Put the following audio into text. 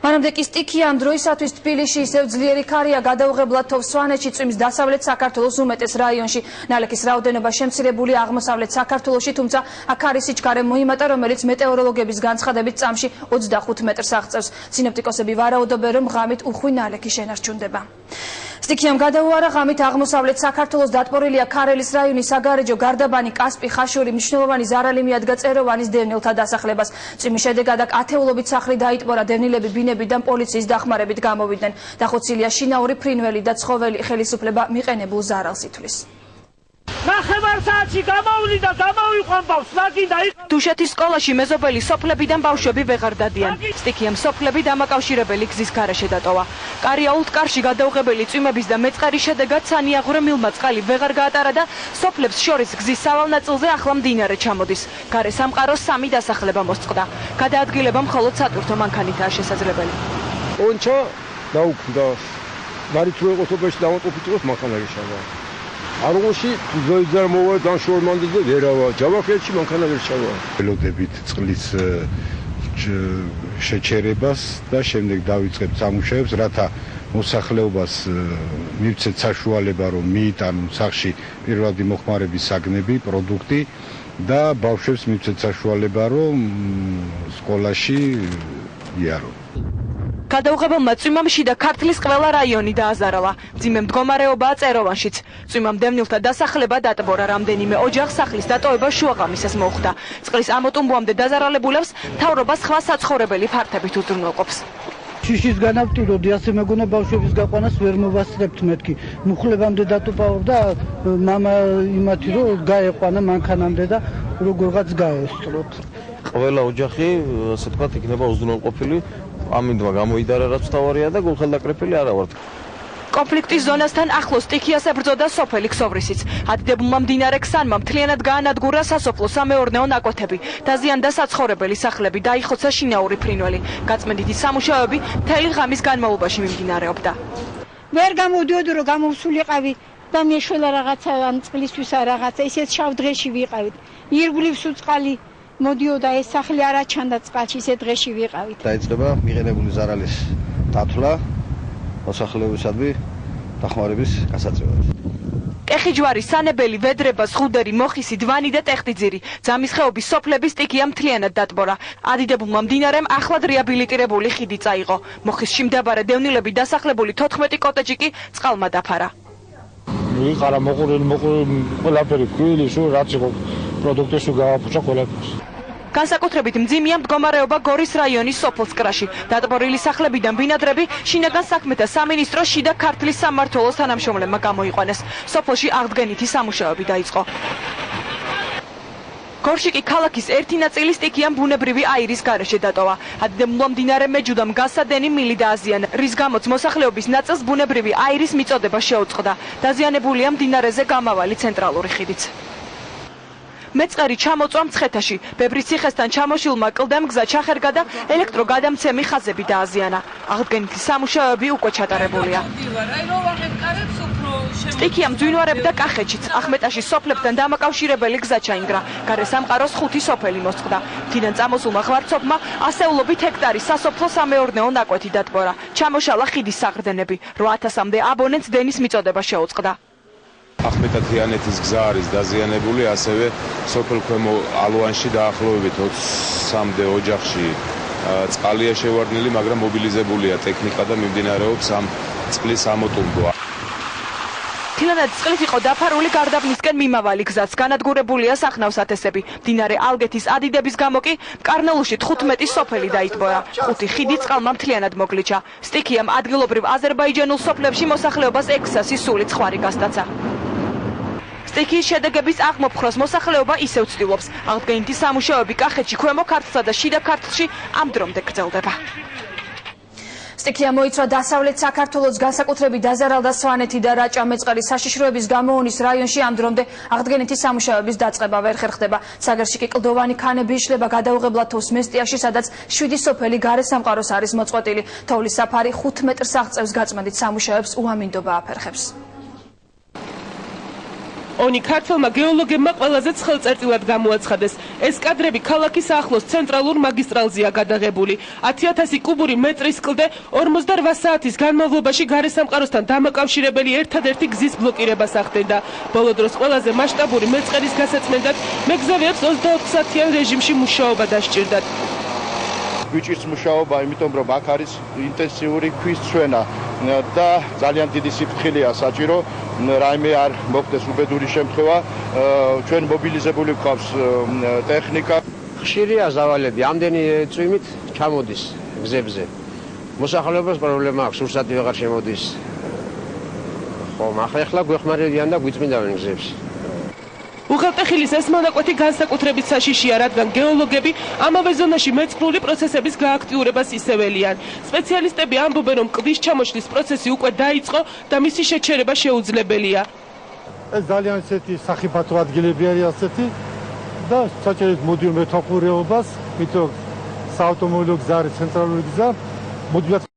მანამდე კი სტიქია ამ დროისათვის თბილისში ისევ ძლიერი ქარია გადაუღებლად თოვ სვანეთში წვიმს დასავლეთ საქართველოს უმეტეს რაიონში. ნალექის რაოდენობა შემცირებულია აღმოსავლეთ საქართველოში, თუმცა აქ არის სიჩქარე მოიმატა, რომელიც მეტეოროლოგების განცხადებით წამში 25 მეტრს აღწევს. სინოპტიკოსები ვარაუდობენ, რომ ღამით უხვი ნალექი შენარჩუნდება. სტიქიამ გადაუარა ღამით აღმოსავლეთ საქართველოს დატბორილია ქარელის რაიონის საგარეჯო გარდაბანი, კასპი, ხაშური, მნიშვნელოვანი ზარალი მიადგა წეროვანის დევნილთა დასახლებას. წვიმის შედეგად აქ ათეულობით სახლი დაიტბორა, დევნილები ბინებიდან პოლიციის დახმარებით გამოვიდნენ. დახოცილია შინაური ფრინველი და ცხოველი, ხელისუფლება მიყენებულ ზარალს ითვლის. ნახევარსაათში გამოვლიდა, გამოვიყვან ბავშვს, მაგინდა იყო. დუშეთის სკოლაში მეზობელი სოფლები და ბავშვები ვეღარ დადიან. სტიქიამ სოფლები დამაკავშირებელი გზის გარეშე დატოვა. კარიაულთ კარში გადაუღებელი წვიმების და მეწყერის შედეგად სანიაღვრე მილმა წყალი ვეღარ გაატარა და სოფლებს შორის გზის სავალ ნაწილზე ახლა მდინარე ჩამოდის. გარე სამყაროს 3 დასახლება მოსწყდა. გადაადგილება მხოლოდ სატვირთო მანქანითაა შესაძლებელი. ონჩა დაუქმდა. მარით რო იყო სოფელში დამატყოფითოს მანქანაში. არღოში ზოიძარ მოვა განშორმანდზე ვერავა ჯავახეთში მანქანა ვერ ჩავა. ველოდებით წყლის შეჩერებას და შემდეგ დავიწყებთ სამუშაოებს, რათა მოსახლეობას მივცეთ საშუალება, რომ მიიტანონ სახლში პირველადი მოხმარების საგნები, პროდუქტი და ბავშვებს მივცეთ საშუალება, რომ სკოლაში იარონ. გადაუღებელმა წვიმამ შიდა ქართლის ყველა რაიონი დააზარალა. მძიმე მდგომარეობაა წეროვანშიც. წვიმამ დევნილთა დასახლება დატბორა, რამდენიმე ოჯახს სახლის დატოვება შუაღამისას მოუხდა. წყლის ამოტუმბოამდე დაზარალებულებს მთავრობა სხვა საცხოვრებელი ფართებით უზრუნველყოფს. შიშის განავტიროდი, ასე მეგონა ბავშვების გაყვანას ვერ მოვასწრებთ მეთქი. მუხლებამდე დატოპავ და მამა იმათი რომ გაეყვანა მანქანამდე და როგორღაც გაესწროთ. ყველა ოჯახი, ასე თქვათ, იქნება უზრუნველყოფილი. ამინდმა გამოიდარა რაც თავარია და გულხელდაკრეფილი არა ვართ. კონფლიქტის ზონასთან ახლოს სტიქიას ებრძოდა სოფელი ქსოვრისიც. ადიდებულმა მდინარე ქსანმა მთლიანად გაანადგურა სასოფლო სამეურნეო ნაკვეთები. დაზიანდა საცხოვრებელი სახლები, დაიხოცა შინაური ფრინველი. გაწმენდითი სამუშაოები მთელი ღამის განმავლობაში მიმდინარეობდა. ვერ გამოდიოდი რომ გამოვსულიყავი და მეშველა რაღაცა ამ წყლისთვის რაღაცა ისეთ შავ დღეში ვიყავით. ირგვლივს უწყალი მოდიოდა ეს სახლი არა ჩანდა წყალში, ისე დღეში ვიყავით. დაიწყება მიღენებული ზარალის დათვლა მოსახლეობისადმი დახმარების გასაწევად. კეხი ჯვარი, სანებელი, ვედრება, ზღუდერი, მოხისი, დვანი და ტეხტიძირი. ძამის ხეობის სოფლები სტიქია მთლიანად დატბორა. ადიდებულმა მდინარემ ახლად რეაბილიტირებული ხიდი წაიღო. მოხისში მდებარე დევნილები დასახლებული 14 კოტეჯი კი წყალმა დაფარა. ვიყარა მოყურელი ყველაფერი ქვილი შუ რაც იყო პროდუქტი შუ გააფუჭა ყველაფერს. განსაკუთრებით მძიმეა მდგომარეობა გორის რაიონის სოფლსკრაში. დატბორილი სახლებიდან ბინადრები შინაგან საქმეთა სამინისტროს შიდა ქართლის სამმართველოს თანამშრომლებმა გამოიყვანეს. სოფლში აღდგენითი სამუშაოები დაიწყო. გორში კი ქალაქის ერთი ნაწილი სტიქიამ ბუნებრივი აირის გარეშე დატოვა. ადიდებულმა მდინარე მეჯუდამ გასადენი მილი დააზიანა, რის გამოც მოსახლეობის ნაწილს ბუნებრივი აირის მიწოდება შეუწყდა. დაზიანებულია მდინარეზე გამავალი ცენტრალური ხიდიც. მეწყერი ჩამოწვა მცხეთაში, ბებრის ციხესთან ჩამოშილმა კლდემ გზა ჩახერგა და ელექტროგადამცემი ხაზები დააზიანა. აღდგენითი სამუშაოები უკვე ჩატარებულია. სტიქიამ ძვინვარებდა კახეთშიც, ახმეტაში სოფლებთან დამაკავშირებელი გზა ჩაინგრა. გარე სამყაროს 5 სოფელი მოსწყდა. მდინან წამოსულმა ღვარცობმა ასეულობით ჰექტარი სასოფლო სამეურნეო ნაკვეთი დატბორა. ჩამოშალა ხიდის საყრდენები, 8000-მდე აბონენტს დენის მიწოდება შეუწყდა. ახმეტათიანეთის გზა არის დაზიანებული, ასევე სოფელ ქვემო ალუანში დაახლოებით 23-მდე ოჯახში წყალია შევარდნილი, მაგრამ მობილიზებულია ტექნიკა და მიმდინარეობს ამ წყლის ამოტუმბო. თილანად წყლით იყო დაფარული გარდაბნისკენ მიმავალი გზაც, განადგურებულია სახნავსათესები. მდინარე ალგეთის ადიდების გამო კი მკარნელუში 15 სოფელი დაიტბორა. 5 ხიდი წყალმა მთლიანად მოგლიჩა. სტიქიამ ადგილობრივ აზერბაიჯანულ სოფლებში მოსახლეობას 600 სული ხვარი გასტაცა. სტიქიის შედეგების აღმოფხრას მოსახლეობა ისევ ცდილობს. აღდგენითი სამუშაოები კახეთში, ქვემო ქართლსა და შიდა ქართლში ამ დრომდე გრძელდება. სტიქია მოიცვა დასავლეთ საქართველოს, განსაკუთრებით დაზარალდა სვანეთი და რაჭა-მეწყერის საშიშროების გამოვონის რაიონში. ამ დრომდე აღდგენითი სამუშაოების დაწყება ვერ ხერხდება. საგერში კი კლდოვანი ქანები იშლება გადაუღებლად თოვს მესტიაში, სადაც 7 სოფელი გარე სამყაროს არის მოწყვეტილი. თოვლის საფარი 5 მეტრს აღწევს, გაწმენდით სამუშაოებს უამინდობა აფერხებს. ონი ქართველმა გეოლოგებმა ყველაზე ცხელწერტილად გამოაცხადეს. ეს კადრები ქალაქის ახლოს ცენტრალურ მაგისტრალზეა გადაღებული. 10,000 კუბური მეტრის კლდე 48 საათის განმავლობაში გარესამყაროსთან დამაკავშირებელი ერთადერთი გზის ბლოკირებას ახდენდა. ბოლო დროს ყველაზე მასშტაბური მეწყერის გასაწმენდად მეგზავეებს 24 საათიან რეჟიმში მუშაობა დასჭირდათ. გვიჭირს მუშაობა, იმიტომ რომ აქ არის ინტენსიური ქვის წვენა და ძალიან დიდი სიფრთხილეა საჭირო, რაიმე არ მოხდეს უბედური შემთხვევა, ჩვენ მობილიზებული გვყავს ტექნიკა. ხშირია ზავალები, ამდენი წვიმით ჩამოდის გზებზე. მოსახლეობას პრობლემა აქვს, სურსათი ვეღარ შემოდის. ხომ, ახლა გვეხმარებიან და გვიწმინდავენ გზებს. უღელტეხილის ეს მონაკვეთი განსაკუთრებით საშიშია, რადგან გეოლოგები ამავე ზონაში მეწყრული პროცესების გააქტიურებას ისეველიან. სპეციალისტები ამბობენ, რომ კლდის ჩამოშლის პროცესი უკვე დაიწყო და მისი შეჩერება შეუძლებელია. ეს ძალიან ისეთი სახიფათო ადგილები არის ასეთი და საჭიროა მოდიო მეთვალყურეობას, იმიტომ საავტომობილო გზა არის ცენტრალური გზა, მოდიო